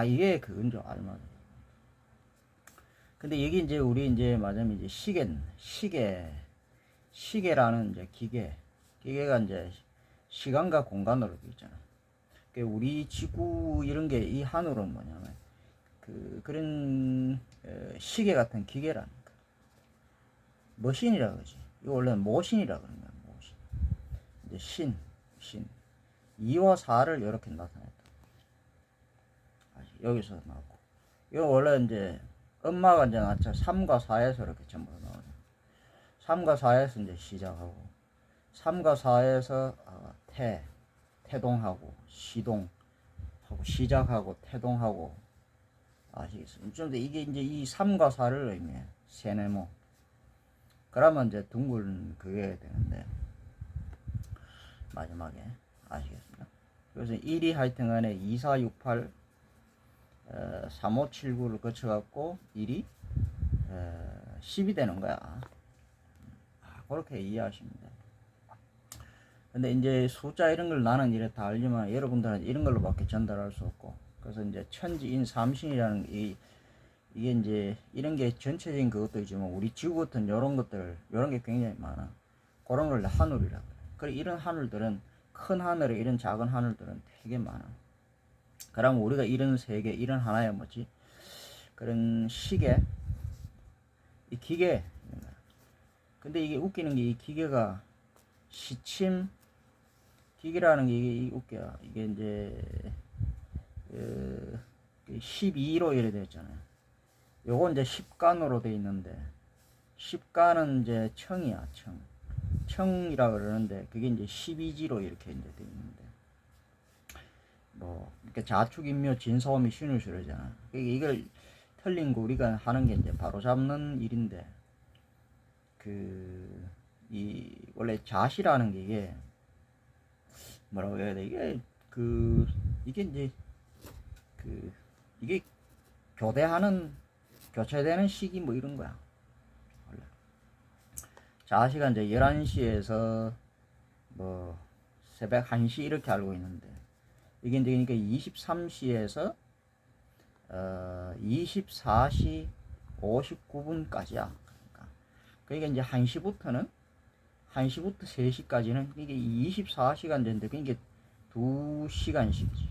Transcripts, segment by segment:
이게 그건 줄 알만. 근데 이게 이제 우리 이제 맞으면 이제 시계라는 이제 기계가 이제 시간과 공간으로 돼 있잖아. 그러니까 우리 지구 이런 게 이 하늘은 뭐냐면 그런 시계 같은 기계라는 거. 머신이라 그러지. 이거 원래는 모신이라 그러는 거야. 모신. 이제 신. 2와 4를 이렇게 나타냈다. 여기서 나왔고. 이거 원래 이제 엄마가 이제 낳자 3과 4에서 이렇게 전부 나오죠. 3과 4에서 이제 시작하고 3과 4에서 태동하고 시동하고 시작하고 태동하고 아시겠어요? 좀 더 이게 이제 이 3과 4를 의미해. 세네모. 그러면 이제 둥근 그게 되는데 마지막에 아시겠습니까? 그래서 1이 하여튼 간에 2, 4, 6, 8 3, 5, 7, 9를 거쳐갖고 1이 10이 되는 거야. 그렇게 이해하시면 돼요. 근데 이제 숫자 이런 걸 나는 이래 다 알지만 여러분들은 이런 걸로밖에 전달할 수 없고, 그래서 이제 천지인 삼신이라는 이게 이제 이런 게 전체적인 그것도 있지만 우리 지구 같은 이런 것들 이런 게 굉장히 많아. 그런 걸 하늘이라고 그래. 그래 이런 하늘들은 큰 하늘에 이런 작은 하늘들은 되게 많아. 그럼 우리가 이런 세계 이런 하나의 뭐지 그런 시계 이 기계. 근데 이게 웃기는 게 이 기계가 시침 기계라는 게 이게 웃겨. 이게 이제 12로 이래 되어 있잖아요. 요건 이제 10간으로 되어 있는데 10간은 이제 청이야. 청이라 그러는데 그게 이제 12지로 이렇게 이제 되어 있는데 뭐 이렇게 자축인묘 진사오미 신유술이잖아. 이걸 틀린 거 우리가 하는 게 이제 바로 잡는 일인데 이 원래 자시라는 게 이게 뭐라고 해야 돼? 이게 이제 이게 교체되는 시기 뭐 이런 거야. 원래. 자시가 이제 11시에서 뭐 새벽 1시 이렇게 알고 있는데 이게 이제 그러니까 23시에서 24시 59분까지야. 그러니까 이제 1시부터 3시까지는 이게 24시간 된데 그게 2시간씩이지.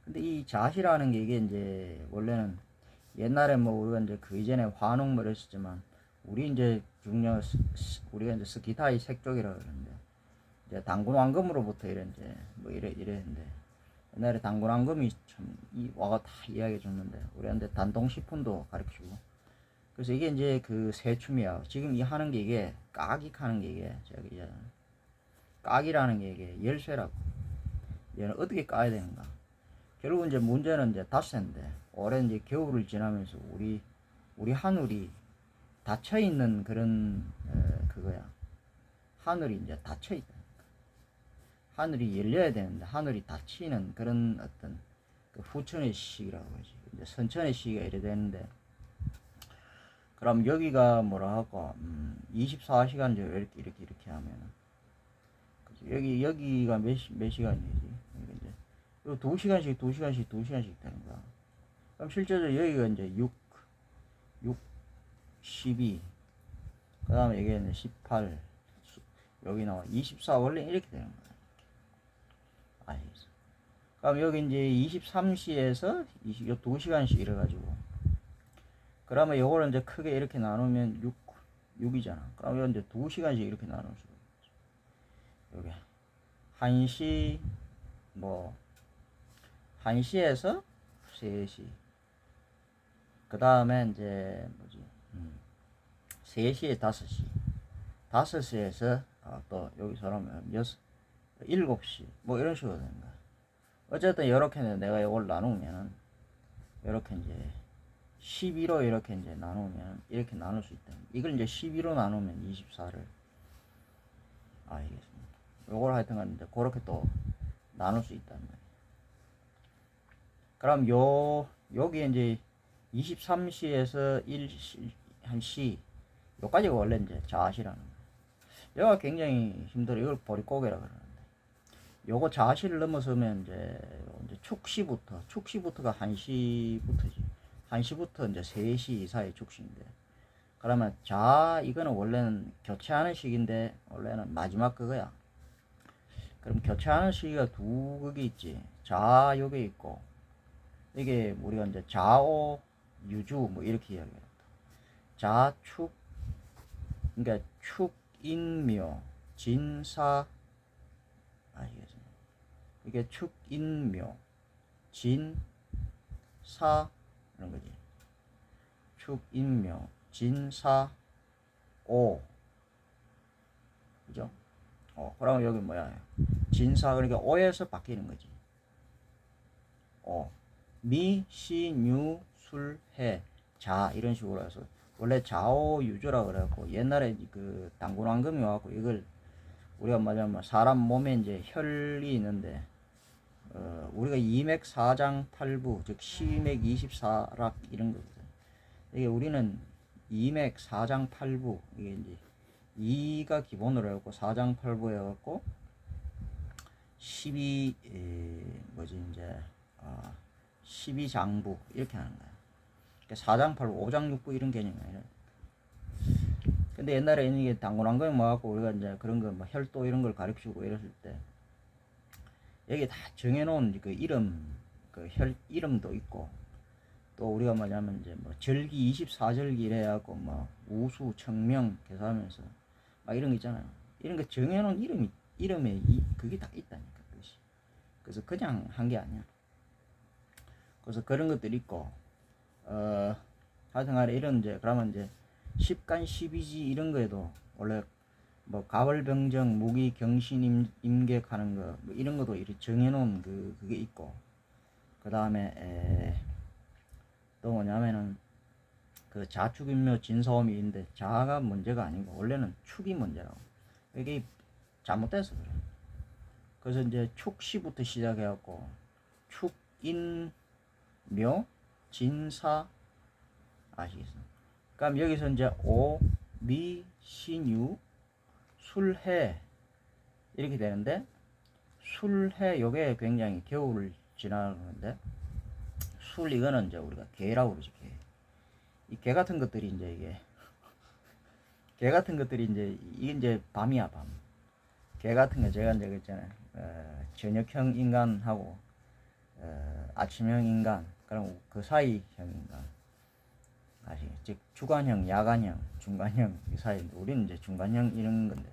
근데 이 자시라는 게 이게 이제 원래는 옛날에 뭐 우리가 이제 그 이전에 환웅을 했었지만 우리가 이제 스키타의 색족이라 그러는데 이제 단군왕금으로부터 이래 이제 뭐 이랬는데 옛날에 단군왕금이 참 와가 다 이야기해 줬는데 우리한테 단동식품도 가르치고 그래서 이게 이제 그 세춤이야. 지금 이 하는 게 이게 까기하는 게 이게 저기 까기라는 게 이게 열쇠라고. 얘는 어떻게 까야 되는가? 결국 이제 문제는 이제 닷새인데 올해 이제 겨울을 지나면서 우리 하늘이 닫혀 있는 그런 그거야. 하늘이 이제 닫혀 있다. 하늘이 열려야 되는데 하늘이 닫히는 그런 어떤 그 후천의 시기라고 하지. 이제 선천의 시기가 이래 되는데. 그럼 여기가 뭐라 하고 24시간 이렇게 하면은 여기가 몇 시간이지? 이제 2시간씩 되는 거야. 그럼 실제로 여기가 이제 6, 12, 그 다음에 여기는 18, 여기 나와 24 원래 이렇게 되는 거야. 알겠어. 그럼 여기 이제 23시에서 2시간씩 이래가지고 그러면 요거를 이제 크게 이렇게 나누면 6이잖아. 그럼 이건 이제 2시간씩 이렇게 나눌 수가 있어. 여기 1시 1시에서 3시. 그 다음에 이제 3시에 5시. 5시에서 또 여기서 하면 7시 뭐 이런 식으로 되는 거야. 어쨌든 이렇게 내가 이걸 나누면은 이렇게 이제 12로 이렇게 이제 나누면 이렇게 나눌 수 있다. 이걸 이제 12로 나누면 24를 알겠습니다. 요걸 하여튼간 이제 그렇게 또 나눌 수 있단 말이에요. 그럼 여기 이제 23시에서 1시 요까지가 원래 이제 자시라는 거예요. 여기가 굉장히 힘들어. 이걸 보릿고개라 그러는데 요거 자시를 넘어서면 이제 축시부터가 1시부터지. 1시부터 이제 3시 사이 축시인데. 그러면 이거는 원래는 교체하는 시기인데, 원래는 마지막 그거야. 그럼 교체하는 시기가 두 극이 있지. 요게 있고, 이게 우리가 이제 좌오, 유주, 뭐 이렇게 이야기합니다. 자축, 그러니까 축인묘, 진사, 아시겠습니까? 이게 축인묘, 진사, 이런 거지. 축인묘, 진사, 오. 그죠? 그러면 여기 뭐야? 진사, 그러니까 오에서 바뀌는 거지. 미, 시, 뉴, 술, 해, 자, 이런 식으로 해서 원래 좌오 유주라 그래갖고 옛날에 그 당군왕금이 와갖고 이걸 우리가 말하자면 사람 몸에 이제 혈이 있는데 우리가 이맥 사장 팔부 즉 시맥 24락 이런 거거든. 이게 우리는 이맥 사장 팔부 이게 이제 2가 기본으로 해갖고 사장 팔부 해갖고 12 뭐지 이제 12장부 이렇게 하는 거야. 그러니까 사장팔부, 오장육부 이런 개념이 아니라. 근데 옛날에 이게 당군왕금이 모아갖고 우리가 이제 그런 거 뭐 혈도 이런 걸 가르치고 이랬을 때 여기 다 정해놓은 그 이름, 그 혈 이름도 있고 또 우리가 뭐냐면 이제 뭐 절기 24절기 이래갖고 뭐 우수, 청명 계산하면서 막 이런 거 있잖아요. 이런 거 정해놓은 이름에 그게 다 있다니까 그것이. 그래서 그냥 한 게 아니야. 그래서 그런 것들이 있고 하여튼간에 이런 이제 그러면 이제 십간 십이지 이런 거에도 원래 뭐 가월병정 무기 경신 임객하는 거 뭐 이런 것도 이렇게 정해놓은 그게 있고 그 다음에 또 뭐냐면은 그 자축인묘 진사오미 있는데 자가 문제가 아니고 원래는 축이 문제라고. 이게 잘못돼서 그래. 그래서 이제 축시부터 시작해갖고 축인 묘, 진사, 아시겠습니까? 그럼 여기서 이제 오, 미, 신유, 술해 이렇게 되는데 술해 요게 굉장히 겨울을 지나가는데 술 이거는 이제 우리가 개라고 그러지 개. 이 개 같은 것들이 이제 개 같은 것들이 이게 이제 밤이야 밤. 개 같은 거 제가 이제 그랬잖아요. 저녁형 인간하고 아침형 인간 그럼 그 사이형 인간 즉 주간형, 야간형, 중간형 이 사이인데 우리는 이제 중간형 이런 건데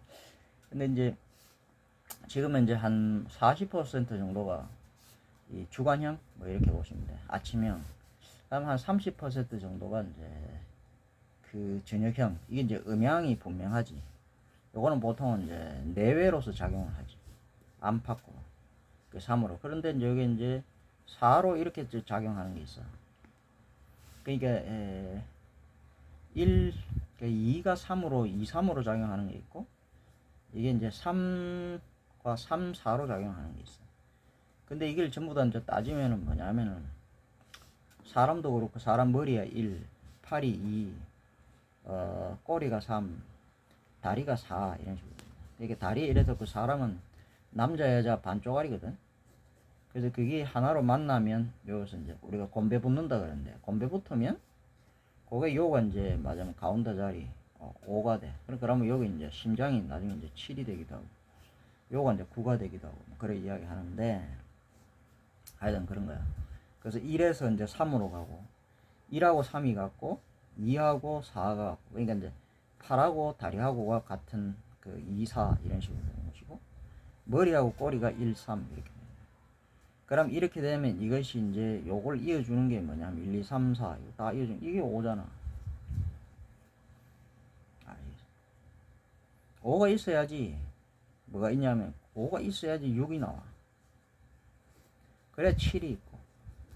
근데 이제 지금은 이제 한 40% 정도가 이 주간형 뭐 이렇게 보시면 돼. 아침형. 그다음 한 30% 정도가 이제 그 저녁형. 이게 이제 음양이 분명하지. 요거는 보통은 이제 내외로서 작용을 하지. 안팎으로. 그 3으로. 그런데 이제 여기 이제 4로 이렇게 작용하는 게 있어. 그러니까 2가 3으로 2, 3으로 작용하는 게 있고 이게 이제 3과 3, 4로 작용하는 게 있어. 근데 이걸 전부 다 이제 따지면은 뭐냐면은 사람도 그렇고 사람 머리가 1, 팔이 2, 꼬리가 3, 다리가 4 이런 식으로. 이게 다리 이래서 그 사람은 남자 여자 반쪽알이거든. 그래서 그게 하나로 만나면 여기서 이제 우리가 곰배 붙는다 그러는데 곰배 붙으면 그게 요가 이제 맞으면 가운데 자리 5가 돼. 그러면 여기 이제 심장이 나중에 이제 7이 되기도 하고 요가 이제 9가 되기도 하고 그래 이야기 하는데 하여튼 그런 거야. 그래서 1에서 이제 3으로 가고 1하고 3이 같고 2하고 4가 같고 그러니까 이제 팔하고 다리하고가 같은 그 2, 4 이런 식으로 되는 것이고 머리하고 꼬리가 1, 3 이렇게. 그럼 이렇게 되면 이것이 이제 요걸 이어주는 게 뭐냐면 1, 2, 3, 4 이거 다 이어주는 이게 5잖아. 5가 있어야지 뭐가 있냐면 5가 있어야지 6이 나와. 그래 7이 있고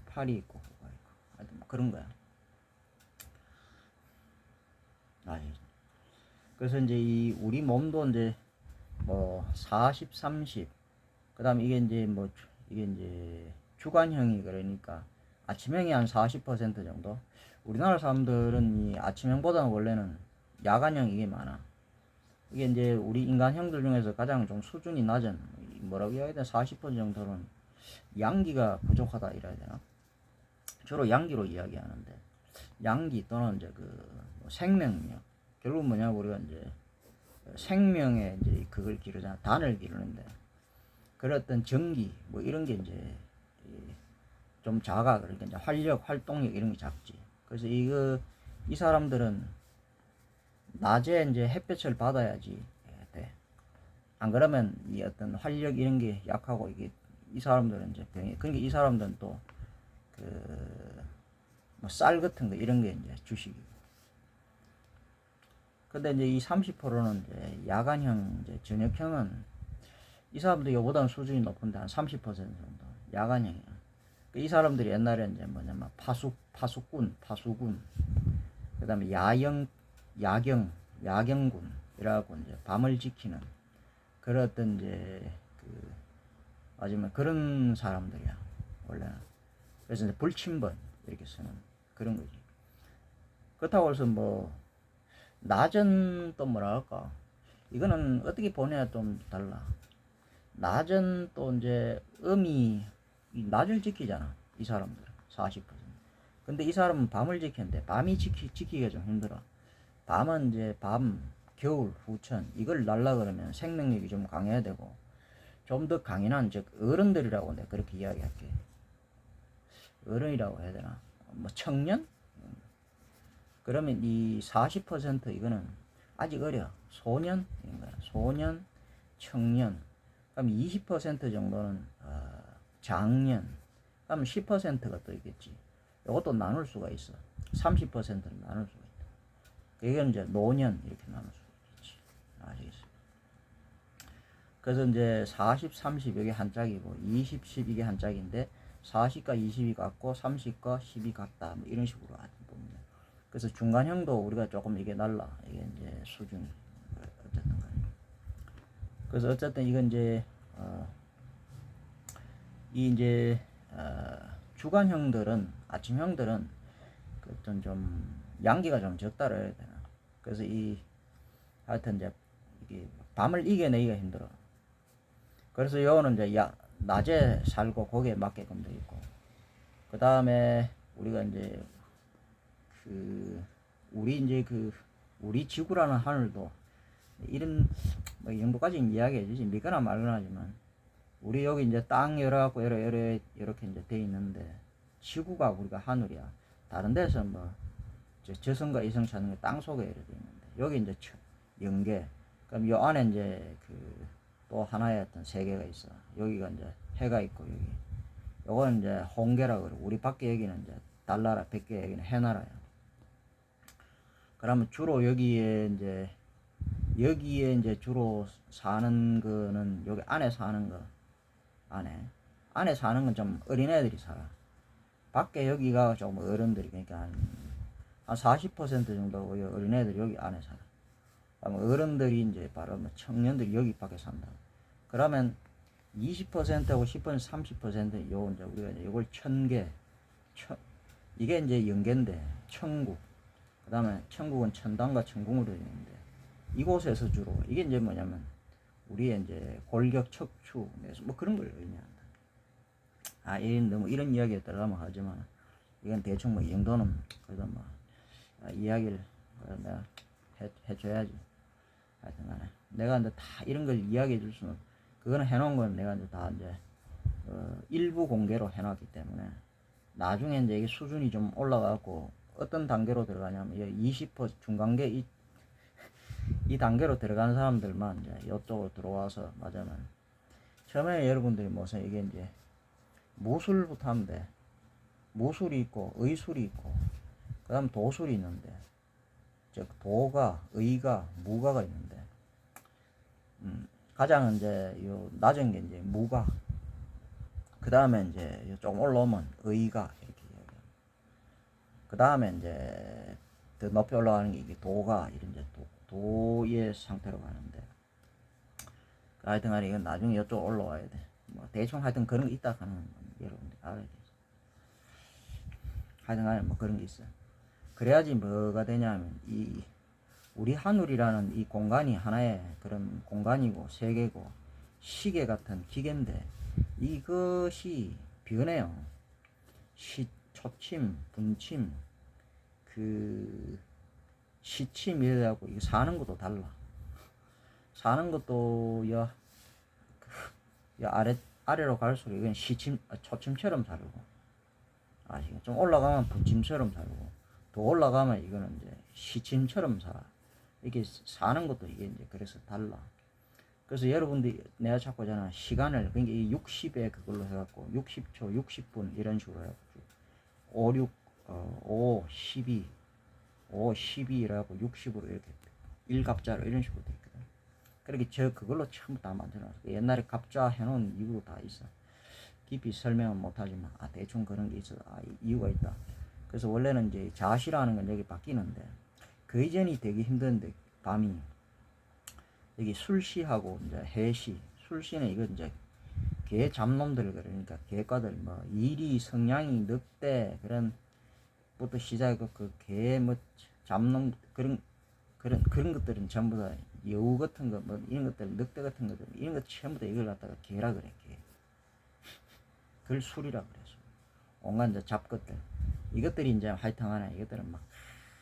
8이 있고 9가 있고 하여튼 뭐 그런 거야. 그래서 이제 이 우리 몸도 이제 뭐 40, 30 그다음 이게 이제 뭐 이게 이제 주간형이 그러니까 아침형이 한 40% 정도. 우리나라 사람들은 이 아침형보다는 원래는 야간형 이게 많아. 이게 이제 우리 인간형들 중에서 가장 좀 수준이 낮은, 뭐라고 해야 되나, 40% 정도는 양기가 부족하다 이래야 되나? 주로 양기로 이야기하는데, 양기 또는 이제 그 생명력, 결국 뭐냐, 우리가 이제 생명에 이제 그걸 기르잖아, 단을 기르는데, 그런 어떤 전기 뭐 이런 게 이제 좀 작아. 그러니까 이제 활력, 활동력 이런 게 작지. 그래서 이 사람들은 낮에 이제 햇볕을 받아야지 돼. 안 그러면 이 어떤 활력 이런 게 약하고, 이게 이 사람들은 이제 병이. 그러니까 이 사람들은 또 그 뭐 쌀 같은 거 이런 게 이제 주식이고. 근데 이제 이 30%는 이제 야간형, 이제 저녁형은 이 사람도 이보다는 수준이 높은데 한 30% 정도 야간형이야. 이 사람들이 옛날에 이제 뭐냐면 파수꾼, 그 다음에 야경군, 이라고 이제 밤을 지키는 그런 어떤 이제 마지막 그런 사람들이야, 원래는. 그래서 이제 불침번 이렇게 쓰는 그런 거지. 그렇다고 해서 뭐, 낮은 또 뭐라 할까, 이거는 어떻게 보내야 좀 달라. 낮은 또 이제 낮을 지키잖아, 이 사람들 40%. 근데 이 사람은 밤을 지키는데, 밤이 지키기가 좀 힘들어. 밤은 이제 겨울, 후천 이걸 날라 그러면 생명력이 좀 강해야 되고, 좀 더 강인한 즉 어른들이라고 내가 그렇게 이야기할게. 어른이라고 해야 되나, 뭐 청년. 그러면 이 40% 이거는 아직 어려, 소년 이런 거야. 소년, 청년. 그럼 20% 정도는 장년. 그럼 10%가 또 있겠지. 이것도 나눌 수가 있어. 30%는 나눌 수가 있다. 이건 이제 노년 이렇게 나눌 수가 있겠지. 아시겠어요? 그래서 이제 40, 30 이게 한 짝이고, 20, 10 이게 한 짝인데, 40과 20이 같고 30과 10이 같다, 뭐 이런 식으로 봅니다. 그래서 중간형도 우리가 조금 이게 달라. 이게 이제 수준이 어쨌든 간에. 그래서 어쨌든 이건 이제 이 이제 주간형들은, 아침형들은 어떤 좀 양기가 좀 적다라 해야 되나. 그래서 하여튼 이제 이게 밤을 이겨내기가 힘들어. 그래서 요거는 이제 낮에 살고 거기에 맞게끔 돼 있고, 그 다음에 우리가 이제 우리 지구라는 하늘도 이런 뭐 이 정도까지 이야기해 주지, 믿거나 말거나 하지만, 우리 여기 이제 땅 열어갖고 이렇게 이제 돼 있는데, 지구가 우리가 하늘이야. 다른 데서 뭐 저성과 이성 찾는 게 땅 속에 이렇게 돼 있는데, 여기 이제 영계. 그럼 요 안에 이제 또 하나의 어떤 세계가 있어. 여기가 이제 해가 있고, 요거는 이제 홍계라 그러고, 우리 밖에 여기는 이제 달나라, 백계 여기는 해나라야. 그러면 주로 여기에 이제 주로 사는 거는, 여기 안에 사는 거, 안에 사는 건 좀 어린애들이 살아. 밖에 여기가 좀 어른들이, 그러니까 한 40% 정도 어린애들이 여기 안에 살아. 어른들이 이제 바로 뭐 청년들이 여기 밖에 산다. 그러면 20%하고 10%, 30% 요 이제 우리가 이걸 천계, 이게 이제 영계인데, 천국. 그 다음에 천국은 천당과 천궁으로 되어 있는데, 이곳에서 주로 이게 이제 뭐냐면 우리의 이제 골격, 척추, 뭐 그런 걸 의미한다. 너무 이런 이야기에 들어가면 하지만, 이건 대충 뭐 이 정도는 그래도 뭐 이야기를 내가 해줘야지. 하여튼 간에 내가 이제 다 이런 걸 이야기해 줄 수는, 그거는 해놓은 건 내가 이제 다 이제 일부 공개로 해놨기 때문에, 나중에 이제 이게 수준이 좀 올라가고 어떤 단계로 들어가냐면 20% 중간계 이 단계로 들어가는 사람들만 이제 이쪽으로 들어와서 맞으면, 처음에 여러분들이 무슨 이게 이제 무술부터 하면 돼. 무술이 있고 의술이 있고, 그 다음 도술이 있는데, 즉 도가, 의가, 무가가 있는데, 가장 이제 요 낮은 게 이제 무가, 그 다음에 이제 좀 올라오면 의가 이렇게 이야기합니다. 그 다음에 이제 더 높이 올라가는 게 이게 도가, 이런 이제 도의 상태로 가는데, 하여튼 간에 이건 나중에 이쪽 올라와야 돼. 뭐 대충 하여튼 그런 거 있다 하는 여러분들 알아야 돼. 하여튼 간에 뭐 그런 게 있어. 그래야지 뭐가 되냐면, 우리 하늘이라는 이 공간이 하나의 그런 공간이고 세계고 시계 같은 기계인데 이것이 변해요. 초침, 분침, 그 시침 이래갖고 이거 사는 것도 달라. 사는 것도 아래로 갈수록 이건 초침처럼 살고, 아시겠죠? 좀 올라가면 분침처럼 살고, 더 올라가면 이거는 이제 시침처럼 살아. 이게 사는 것도 이게 이제 그래서 달라. 그래서 여러분들이 내가 자꾸 하잖아. 시간을, 그러니까 이 60에 그걸로 해갖고, 60초, 60분 이런 식으로 해갖고, 5, 6, 5, 12, 5, 12라고 60으로 이렇게, 1갑자로 이런 식으로 돼 있거든. 그렇게 그걸로 처음부터 다 만들어놨어. 옛날에 갑자 해놓은 이유도 다 있어. 깊이 설명은 못하지만, 대충 그런 게 있어. 이유가 있다. 그래서 원래는 이제 자시라는 건 여기 바뀌는데, 그 이전이 되게 힘든데, 밤이. 여기 술시하고 이제 해시. 술시는 이거 이제 개 잡놈들, 그러니까 개과들, 뭐, 이리, 성냥이, 늑대, 부터 시작하고 개 잡놈, 그런 것들은 전부 다 여우 같은 거, 뭐, 이런 것들, 늑대 같은 것들, 이런 것 전부 다 이걸 갖다가 개라 그래, 개. 그걸 술이라 그래서. 온갖 이제 잡것들. 이것들이 이제 하여튼 하나, 이것들은 막,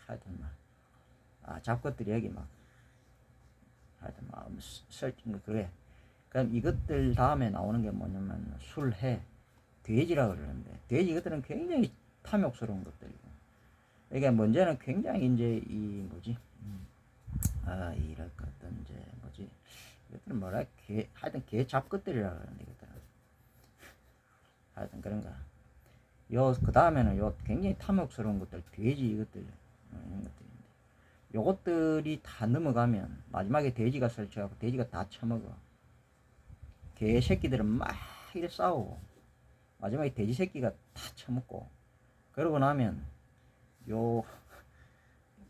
하여튼 막, 잡것들이 여기 막, 하여튼 막, 설킨 거, 그래. 그럼 이것들 다음에 나오는 게 뭐냐면, 술, 해, 돼지라 그러는데, 돼지 이것들은 굉장히 탐욕스러운 것들이고. 이게 문제는 굉장히 이제, 이럴 것들, 이제, 이것들은 하여튼 개 잡것들이라 그러는데, 이것들은. 하여튼 그런가. 그 다음에는 굉장히 탐욕스러운 것들, 돼지 이것들, 이런 것들인데. 요것들이 다 넘어가면, 마지막에 돼지가 설치하고, 돼지가 다 처먹어. 개 새끼들은 막 이래 싸우고, 마지막에 돼지 새끼가 다 처먹고, 그러고 나면,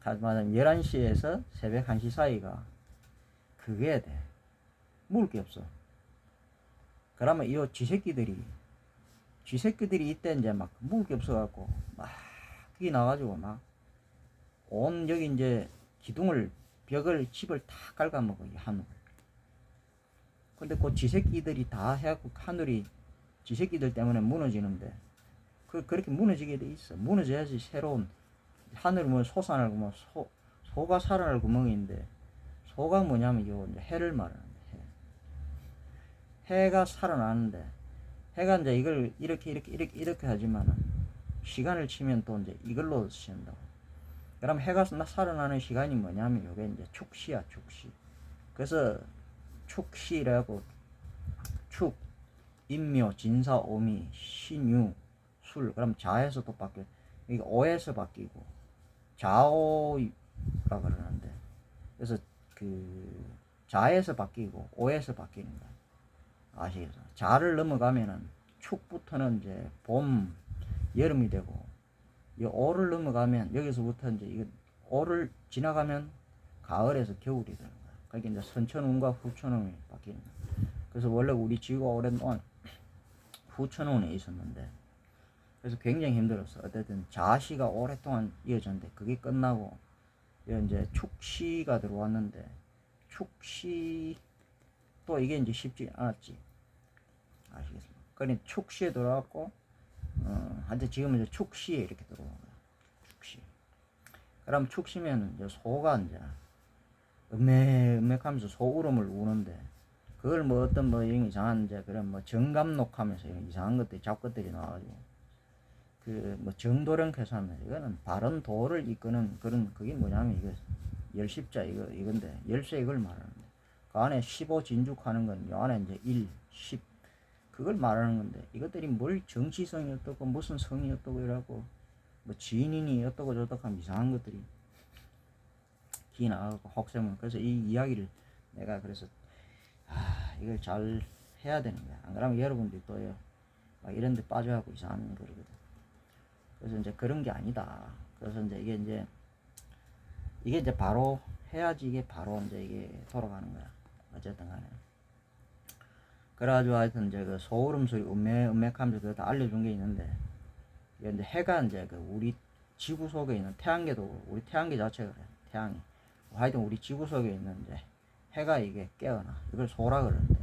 말하자면 11시에서 새벽 1시 사이가, 그게 돼. 먹을 게 없어. 그러면 쥐새끼들이 이때 이제 막 먹을 게 없어갖고, 막, 그게 나가지고 여기 이제 집을 다 갉아먹어, 이 하늘. 근데 그 쥐새끼들이 다 해갖고 하늘이 쥐새끼들 때문에 무너지는데, 그렇게 무너지게 돼 있어. 무너져야지 새로운, 하늘은 솟아나고, 소가 살아날 구멍인데, 소가 뭐냐면 이제 해를 말하는데, 해가 살아나는데, 해가 이제 이걸 이렇게 하지만은, 시간을 치면 또 이제 이걸로 쓰신다고. 그럼 해가 살아나는 시간이 뭐냐면, 요게 이제 축시야, 축시. 그래서, 축시라고, 인묘, 진사, 오미, 신유, 술. 그럼 자에서 또 바뀌어. 이게 오에서 바뀌고, 자오라 그러는데. 그래서 자에서 바뀌고, 오에서 바뀌는 거야. 아시겠어? 자를 넘어가면은, 축부터는 이제 봄, 여름이 되고, 이 오를 넘어가면, 여기서부터 이제 오를 지나가면, 가을에서 겨울이 되는 거야. 그러니까 이제 선천운과 후천운이 바뀌는 거야. 그래서 원래 우리 지구가 오랫동안 후천운에 있었는데, 그래서 굉장히 힘들었어. 어쨌든 자시가 오랫동안 이어졌는데, 그게 끝나고, 이제 축시가 들어왔는데, 축시, 또 이게 이제 쉽지 않았지. 아시겠습니까? 그러니 축시에 들어왔고, 한테 지금은 이제 축시에 이렇게 들어온 거야. 축시. 그럼 축시면 이제 소가 이제, 음맥하면서 소울음을 우는데, 그걸 어떤 이상한 이제 정감록 하면서 이상한 것들, 잡것들이 나와가지고, 정도령 회사면, 이거는 바른 도를 이끄는 그게 뭐냐면, 이거, 열십자, 이건데, 열쇠 이걸 말하는데, 그 안에 15 진죽하는 건, 이 안에 이제 1, 10, 그걸 말하는 건데, 이것들이 뭘 정치성이 어떻고, 무슨 성이 어떻고, 이라고, 지인인이 어떻고 저떻고 하면 이상한 것들이, 기 나가고, 혹세문. 그래서 이 이야기를 내가 그래서, 이걸 잘 해야 되는 거야. 안 그러면 여러분들이 또요, 막 이런 데 빠져갖고 이상한 거거든. 그래서 이제 그런 게 아니다. 그래서 이제 이게 이제 바로 해야지 이게 바로 이제 이게 돌아가는 거야. 어쨌든 간에. 그래가지고 하여튼 이제 소울음 소리, 음맥하면서 그거 다 알려준 게 있는데, 이제 해가 이제 우리 지구 속에 있는 태양계도, 우리 태양계 자체가 그래. 태양이. 하여튼 우리 지구 속에 있는 이제 해가 이게 깨어나. 이걸 소라 그러는데,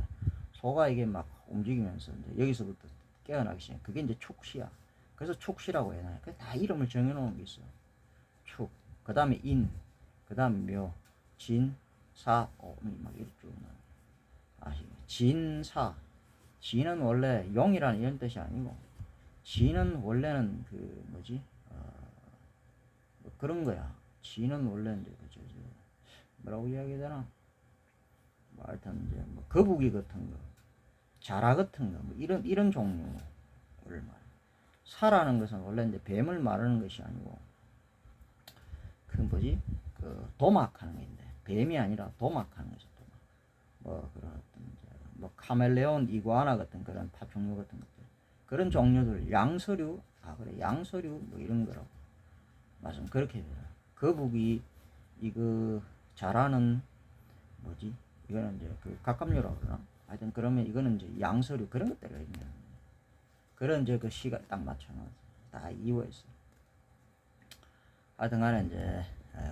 소가 이게 막 움직이면서 이제 여기서부터 깨어나기 시작해. 그게 이제 축시야. 그래서 축시라고 해놔요. 다 이름을 정해놓은 게 있어. 축, 그 다음에 인, 그 다음에 묘, 진, 사, 오, 막 이렇게 쭉 나와요. 진사. 진은 원래 용이라는 이런 뜻이 아니고, 진은 원래는 그 뭐지? 뭐 그런 거야. 진은 원래 이제 그저 뭐라고 이야기해야 되나? 뭐 하여튼 이제 뭐 거북이 같은 거, 자라 같은 거, 뭐 이런 종류를 말. 사라는 것은 원래 이제 뱀을 말하는 것이 아니고, 그 뭐지? 그 도막하는 게인데, 뱀이 아니라 도막하는 거죠. 도막. 뭐 그런 어떤 이제 뭐 카멜레온, 이구아나 같은 그런 파충류 같은 것들, 그런 종류들, 양서류, 그래, 양서류 뭐 이런 거라고. 맞아, 그렇게 돼요. 거북이 이거 자라는 뭐지? 이거는 이제 그 갑각류라고 그러나? 하여튼 그러면 이거는 이제 양서류 그런 것들이 있는 그런 이제 그 시가 딱 맞춰놔서 다 이유했어. 하여튼 간에 이제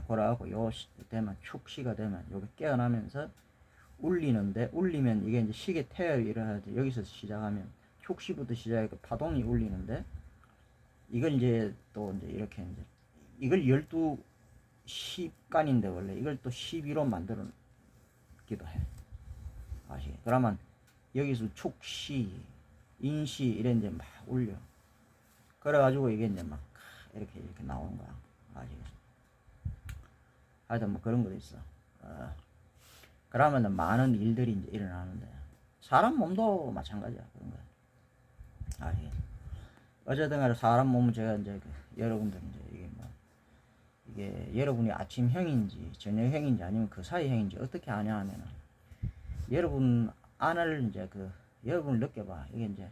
그래갖고 요 되면 축시가 되면 요게 깨어나면서 울리는데, 울리면 이게 이제 시계 태엽이 일어나지. 여기서 시작하면 축시부터 시작해서 파동이 울리는데, 이걸 이제 또 이제 이렇게 이제 이걸 12시간인데 원래 이걸 또 12로 만들어 기도 해. 아시겠? 그러면 여기서 축시, 인시 이런 이제 막 울려. 그래가지고 이게 이제 막 이렇게 나오는 거야. 아시겠어? 하여튼 뭐 그런 거 있어. 그러면은 많은 일들이 이제 일어나는데, 사람 몸도 마찬가지야. 그런 거야. 아시겠어? 어쨌든 간에 사람 몸은 제가 이제 여러분들 이제 이게 여러분이 아침형인지 저녁형인지 아니면 그 사이형인지 어떻게 아냐 하면은, 여러분 안을 이제 여러분을 느껴봐. 이게 이제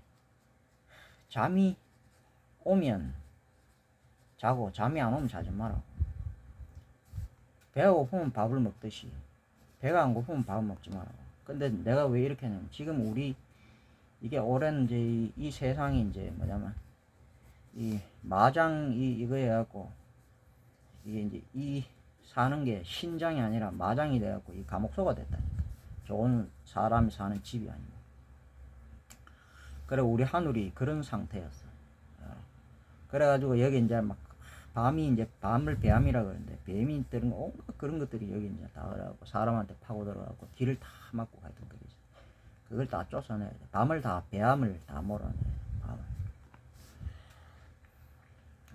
잠이 오면 자고, 잠이 안 오면 자지 마라. 배가 고프면 밥을 먹듯이 배가 안 고프면 밥을 먹지 마라. 근데 내가 왜 이렇게 하냐면, 지금 우리 이게 오랜 이제 이 세상이 이제 뭐냐면 이 마장 이거 해갖고 이게 이제 이 사는 게 신장이 아니라 마장이 돼갖고 이 감옥소가 됐다니까. 좋은 사람이 사는 집이 아니고. 그래 우리 하늘이 그런 상태였어. 그래가지고 여기 이제 막 밤이 이제 밤을 뱀이라 그러는데, 뱀이 뜨는 거 온갖 그런 것들이 여기 이제 다 그래갖고 사람한테 파고 들어가고 길을 다 막고 하여튼 그걸 다 쫓아내야 돼. 밤을 다 뱀을 다 몰아내. 밤을.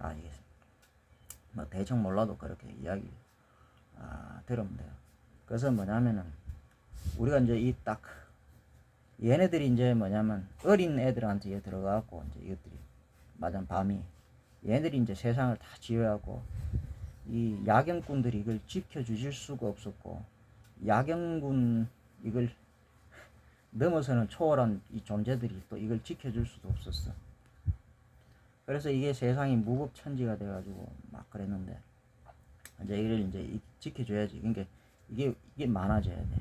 알겠습니다. 뭐 대충 몰라도 그렇게 이야기 들으면 돼요. 그래서 뭐냐면은 우리가 이제 이 딱 얘네들이 이제 뭐냐면 어린 애들한테 들어가갖고 이제 이것들이 맞아 밤이 얘네들이 이제 세상을 다 지배하고, 이 야경꾼들이 이걸 지켜주실 수가 없었고, 야경군 이걸 넘어서는 초월한 이 존재들이 또 이걸 지켜줄 수도 없었어. 그래서 이게 세상이 무법천지가 돼가지고 막 그랬는데, 이제 이걸 이제 지켜줘야지. 그러니까 이게 많아져야 돼.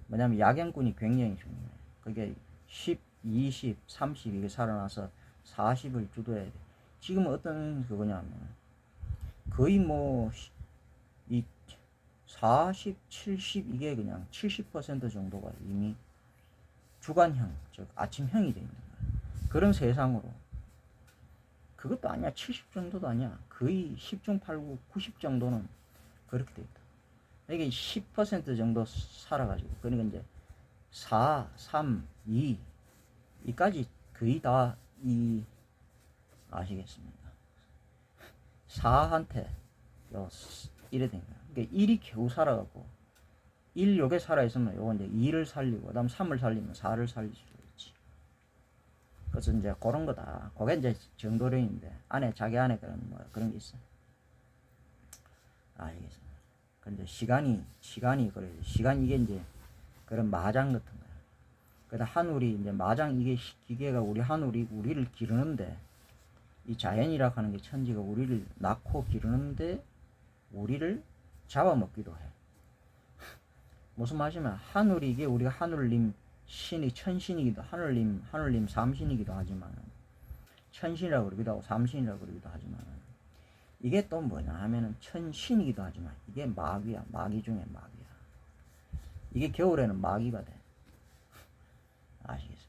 뭐냐면 야경꾼이 굉장히 중요해. 그게 10, 20, 30 이게 살아나서 40을 주도해야 돼. 지금은 어떤 그거냐면 거의 뭐 이 40, 70 이게 그냥 70% 정도가 이미 주간형, 즉 아침형이 돼 있는 거야. 그런 세상으로 그것도 아니야. 70 정도도 아니야. 거의 10중 8구 90 정도는 그렇게 돼 있다. 이게 10% 정도 살아가지고, 그러니까 이제 4, 3, 2 이까지 거의 다 아시겠습니까? 4한테 이래 된 거야. 그러니까 1이 겨우 살아갖고 1 요게 살아있으면 요거 이제 2를 살리고, 그 다음 3을 살리면 4를 살릴 수 있지. 그래서 이제 그런 거다. 그게 이제 정도령인데, 자기 안에 그런 게 있어. 알겠습니다. 근데 시간이 그래. 시간 이게 이제 그런 마장 같은 거야. 그다 하늘이 이제 마장 이게 기계가 우리 하늘이 우리를 기르는데, 이 자연이라 하는 게 천지가 우리를 낳고 기르는데 우리를 잡아먹기도 해. 무슨 말이냐면 하늘이 이게 우리가 하늘님 신이 천신이기도, 하늘님 삼신이기도 하지만, 천신이라고 그러기도 하고 삼신이라고 그러기도 하지만, 이게 또 뭐냐 하면은 천신이기도 하지만 이게 마귀야. 마귀 중에 마귀야. 이게 겨울에는 마귀가 돼. 아시겠습니까?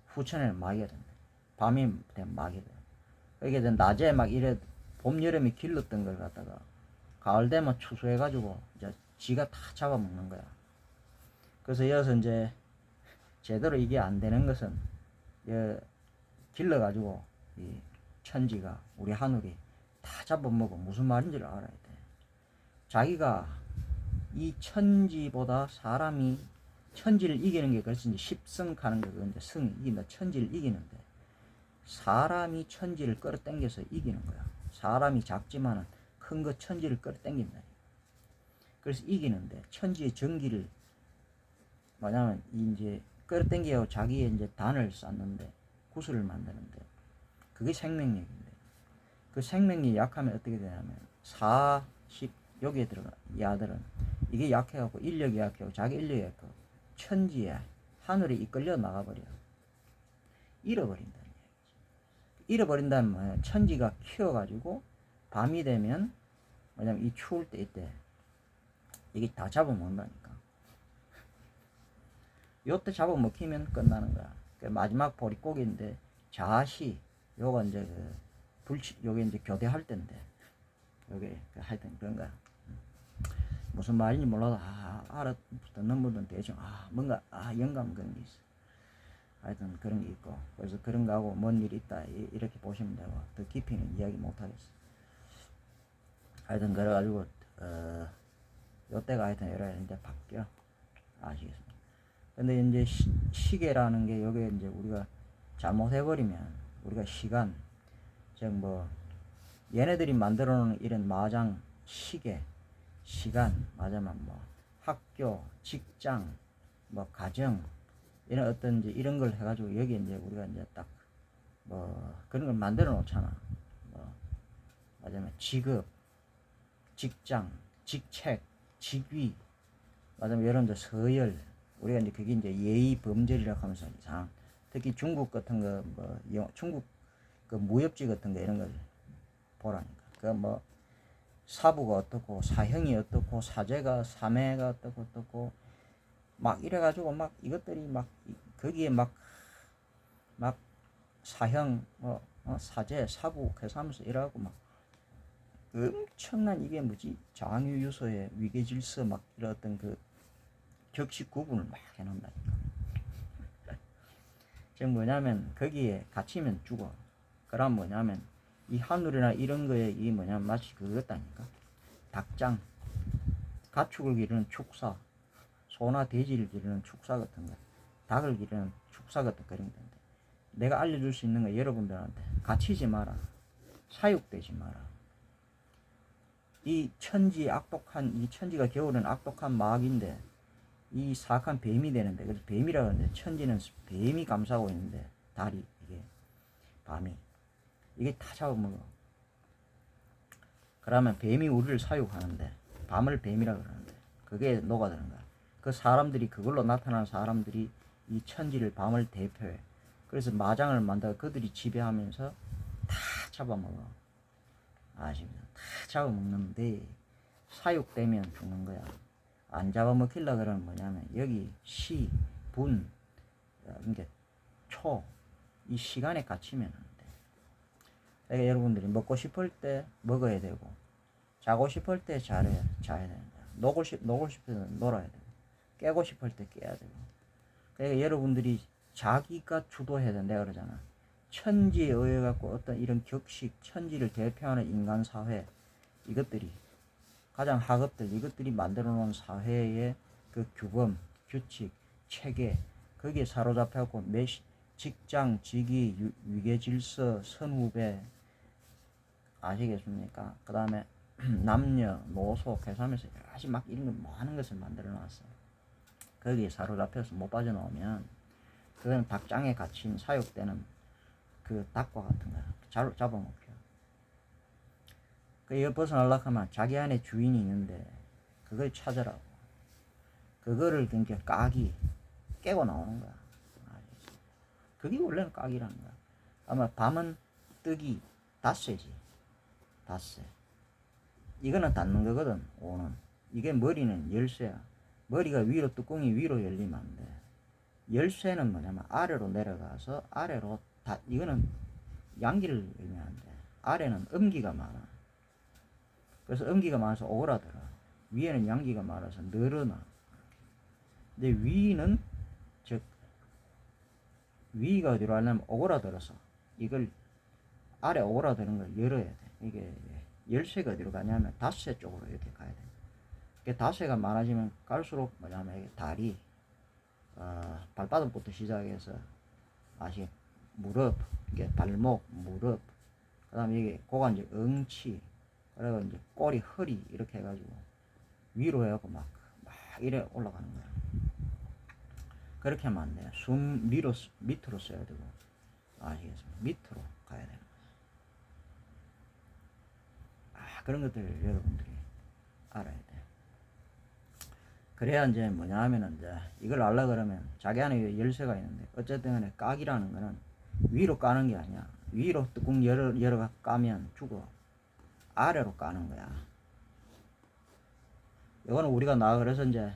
후천에는 마귀가 된다. 밤이 되면 마귀가 돼. 이게 낮에 막 이래 봄 여름이 길렀던 걸 갖다가 가을 되면 추수해가지고 이제 지가 다 잡아먹는 거야. 그래서 여기서 이제 제대로 이게 안 되는 것은 길러가지고 이 천지가 우리 하늘이 다 잡아먹어. 무슨 말인지를 알아야 돼. 자기가 이 천지보다 사람이 천지를 이기는 게 그래서 이제 십승하는 거 이제 승이 이긴다. 천지를 이기는데 사람이 천지를 끌어당겨서 이기는 거야. 사람이 작지만은 큰 거 천지를 끌어당긴다. 그래서 이기는데 천지의 전기를 뭐냐면 이제 끌어당겨 자기의 이제 단을 쌓는데 구슬을 만드는데 그게 생명력인데 그 생명력이 약하면 어떻게 되냐면 40 여기에 들어가 야들은 이게 약해갖고 인력이 약해고 자기 인력이 약하고 천지에 하늘에 이끌려 나가버려. 잃어버린다는 얘기지. 잃어버린다면 천지가 키워가지고 밤이 되면 뭐냐면 이 추울 때 이때 이게 다 잡아먹는다니까. 요때 잡아먹히면 끝나는 거야. 마지막 보릿고기인데 자시 요거 이제 요게 이제 교대할 때인데 요게 하여튼 그런 거야. 무슨 말인지 몰라도 알아듣는 분들은 대충 뭔가 영감 그런 게 있어. 하여튼 그런 게 있고 그래서 그런 거하고 뭔 일이 있다 이렇게 보시면 되고 더 깊이는 이야기 못 하겠어. 하여튼 그래가지고 요때가 하여튼 여러 이제 바뀌어. 아시겠습니까? 근데 이제 시계라는 게 요게 이제 우리가 잘못해버리면 우리가 시간 즉 뭐 얘네들이 만들어 놓은 이런 마장 시계 시간 맞으면 뭐 학교 직장 뭐 가정 이런 어떤 이제 이런 걸 해가지고 여기 이제 우리가 이제 딱 뭐 그런 걸 만들어 놓잖아. 뭐 맞으면 직업 직장 직책 직위 맞으면 여러분들 서열 우리가 이제 그게 이제 예의 범절이라고 하면서 이상 특히 중국 같은 거 뭐 중국 그 무협지 같은 거 이런 걸 보라니까. 그 뭐 사부가 어떻고 사형이 어떻고 사제가 사매가 어떻고 막 이래가지고 막 이것들이 막 거기에 막 사형 사제 사부 계산하면서 이래가지고 막 엄청난 이게 뭐지 장유유서의 위계질서 막 이런 어떤 그 격식 구분을 막 해놓는다니까. 지금 뭐냐면 거기에 갇히면 죽어. 그럼 뭐냐면 이 하늘이나 이런 거에 이 뭐냐면 마치 그거 같다니까. 닭장 가축을 기르는 축사 소나 돼지를 기르는 축사 같은 거 닭을 기르는 축사 같은 그런 건데 내가 알려줄 수 있는 거 여러분들한테 갇히지 마라. 사육되지 마라. 이 천지 악독한 이 천지가 겨울은 악독한 마귀인데 이 사악한 뱀이 되는데 그래서 뱀이라고 하는데 천지는 뱀이 감싸고 있는데 달이 이게 밤이 이게 다 잡아먹어. 그러면 뱀이 우리를 사육하는데 밤을 뱀이라고 그러는데 그게 녹아드는 거야. 그 사람들이 그걸로 나타나는 사람들이 이 천지를 밤을 대표해. 그래서 마장을 만들어 그들이 지배하면서 다 잡아먹어. 아십니까? 다 잡아먹는데 사육되면 죽는 거야. 안 잡아먹힐라 그러면 뭐냐면 여기 시, 분, 이게 초, 이 시간에 갇히면 안 돼. 그러니까 여러분들이 먹고 싶을 때 먹어야 되고 자고 싶을 때 자야 된다. 놀고 싶을 때 놀아야 되고 깨고 싶을 때 깨야 되고. 그러니까 여러분들이 자기가 주도해야 된다 그러잖아. 천지에 의해 갖고 어떤 이런 격식, 천지를 대표하는 인간 사회 이것들이 가장 하급들 이것들이 만들어 놓은 사회의 그 규범, 규칙, 체계 거기에 사로잡혀갖고 직장, 직위, 위계질서, 선후배 아시겠습니까? 그 다음에 남녀, 노소, 계산하면서 여러 가지 막 이런 거 많은 것을 만들어 놨어. 거기에 사로잡혀서 못 빠져나오면 그건 닭장에 갇힌 사육되는 그 닭과 같은 거야. 잘 잡아먹혀. 그 벗어나려고 하면 자기 안에 주인이 있는데 그걸 찾으라고. 그거를 그러니까 까기 깨고 나오는 거야. 그게 원래는 까기라는 거야. 아마 밤은 뜨기 닷새지. 닷새. 이거는 닫는 거거든. 5는. 이게 머리는 열쇠야. 머리가 위로 뚜껑이 위로 열리면 안 돼. 열쇠는 뭐냐면 아래로 내려가서 아래로 이거는 양기를 열면 안 돼. 아래는 음기가 많아. 그래서 음기가 많아서 오그라들어. 위에는 양기가 많아서 늘어나. 근데 위는 즉 위가 어디로 하려면 오그라들어서 이걸 아래 오그라드는 걸 열어야 돼. 이게 열쇠가 어디로 가냐면 닷새 쪽으로 이렇게 가야 돼. 이게 닷새가 많아지면 갈수록 뭐냐면 이게 다리, 발바닥부터 시작해서 무릎, 이게 발목, 무릎, 그 다음에 이게 고관절, 엉치, 그리고 이제 꼬리, 허리 이렇게 해가지고 위로 해갖고 막 이래 올라가는 거야. 그렇게 하면 안 돼요. 숨 밑으로 써야 되고, 아시겠습니까? 밑으로 가야 되는 거야. 그런 것들 여러분들이 알아야 돼. 그래야 이제 뭐냐 하면은 이제 이걸 알라 그러면 자기 안에 열쇠가 있는데 어쨌든 간에 깍이라는 거는 위로 까는 게 아니야. 위로 뚜껑 열어 까면 죽어. 아래로 까는 거야. 이거는 우리가 그래서 이제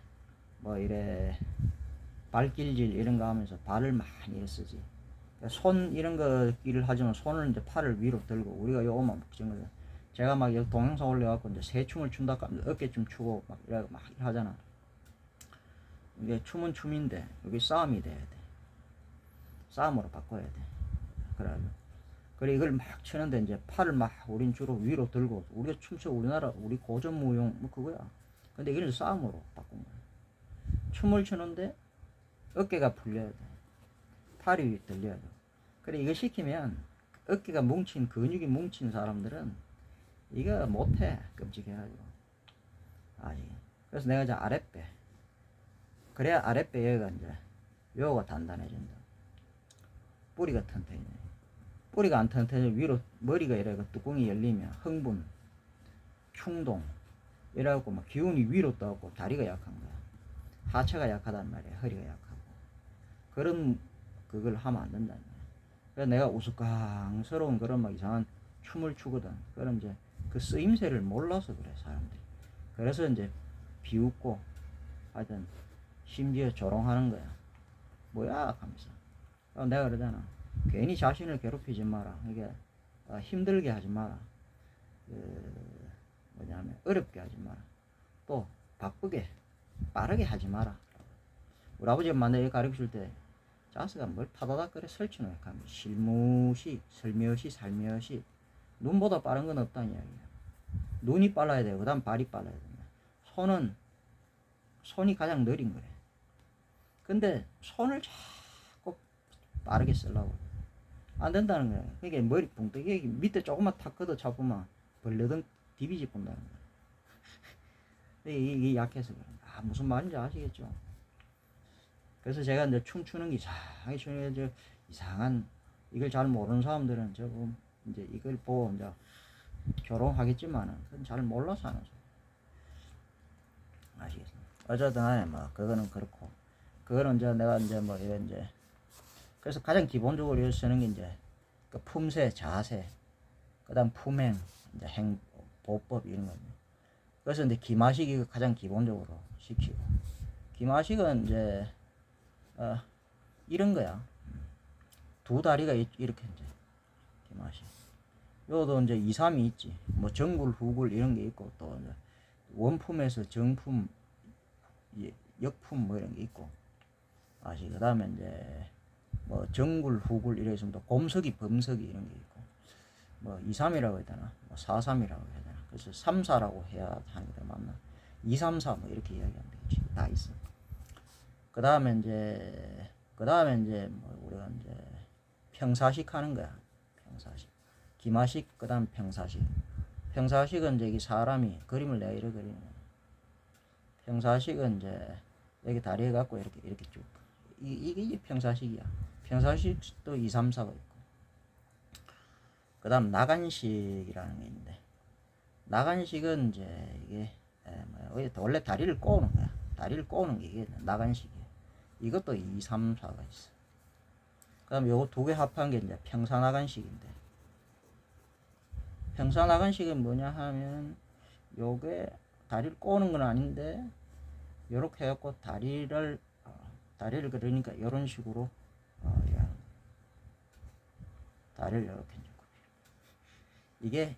뭐 이래 발길질 이런 거 하면서 발을 많이 쓰지. 손 이런 거 끼를 하지만 손을 이제 팔을 위로 들고 우리가 요거만 붙인 거죠. 제가 막 여기 동영상 올려갖고 이제 새춤을 춘다 하면 어깨춤 추고 막 이래 막 하잖아. 이게 춤은 춤인데 여기 싸움이 돼야 돼. 싸움으로 바꿔야 돼. 그래 이걸 막 치는데 이제 팔을 막 우린 주로 위로 들고 우리가 춤춰 우리나라 우리 고전 무용 뭐 그거야. 근데 이걸 싸움으로 바꾼 거야. 춤을 추는데 어깨가 풀려야 돼. 팔이 들려야 돼. 그래 이거 시키면 어깨가 뭉친 근육이 뭉친 사람들은 이거 못해. 끔찍해가지고. 그래서 내가 이제 아랫배. 그래야 아랫배 여기가 이제 요가 단단해진다. 뿌리가 튼튼해. 뿌리가 안 튼튼해 위로 머리가 이래가 뚜껑이 열리면 흥분, 충동 이래갖고 막 기운이 위로 떠갖고 다리가 약한 거야. 하체가 약하단 말이야. 허리가 약하고. 그런 그걸 하면 안 된다는 거야. 그래서 내가 우스꽝스러운 그런 막 이상한 춤을 추거든. 그런 이제 그 쓰임새를 몰라서 그래 사람들이. 그래서 이제 비웃고 하여튼 심지어 조롱하는 거야. 뭐야 하면서. 내가 그러잖아. 괜히 자신을 괴롭히지 마라. 이게 힘들게 하지 마라. 뭐냐면 어렵게 하지 마라. 또 바쁘게 빠르게 하지 마라. 우리 아버지가 만약에 가르칠 때 자스가 뭘 타다닥 그래 설치는 하면 슬며시 살며시 눈보다 빠른 건 없다는 이야기야. 눈이 빨라야 되고 그 다음 발이 빨라야 된다. 손이 가장 느린 거래. 근데 손을 자꾸 빠르게 쓰려고 안 된다는 거야. 그게 머리 붕뜨기 밑에 조금만 탁 걷어 잡으면 벌레든 디비지 본다는 거야. 이게 약해서 그래. 무슨 말인지 아시겠죠? 그래서 제가 이제 춤추는 게 이상하게 추는 이상한 이걸 잘 모르는 사람들은 조금 이제 이걸 보고 이제 조롱하겠지만은 그건 잘 몰라서 하는 소리. 아시겠습니까? 어쨌든 간에 뭐 그거는 그렇고 그거는 이제 내가 이제 뭐 이런 이제 그래서 가장 기본적으로 쓰는 게 이제 그 품새, 자세, 그다음 품행, 이제 보법 이런 겁니다. 그래서 이제 기마식이 가장 기본적으로 시키고 기마식은 이제 이런 거야. 두 다리가 이렇게 이제 기마식. 요도 이제 2, 3이 있지. 뭐 정굴, 후굴 이런 게 있고 또 이제 원품에서 정품, 역품 뭐 이런 게 있고. 그 다음에 이제 뭐 정굴, 후굴 이래 있으면 또 곰석이, 범석이 이런 게 있고. 뭐 2, 3이라고 해야 되나? 뭐 4, 3이라고 해야 되나? 그래서 3, 4라고 해야 하는 게 맞나? 2, 3, 4 뭐 이렇게 이야기하면 되겠지. 다 있어. 그 다음에 이제 뭐 우리가 이제 평사식 하는 거야. 평사식. 기마식, 그 다음 평사식. 평사식은 이제 사람이 그림을 내가 이렇게 그리는 거야. 평사식은 이제 여기 다리 해갖고 이렇게 쭉. 이게 평사식이야. 평사식도 2, 3, 4가 있고. 그 다음 나간식이라는 게 있는데, 나간식은 이제 이게 원래 다리를 꼬는 거야. 다리를 꼬는 게 이게 나간식이야. 이것도 2, 3, 4가 있어. 그 다음 요거 두 개 합한 게 이제 평사나간식인데, 평사 나간식이 뭐냐 하면 요게 다리를 꼬는 건 아닌데 요렇게 해갖고 다리를 그러니까 요런 식으로 예. 다리를 이렇게 이게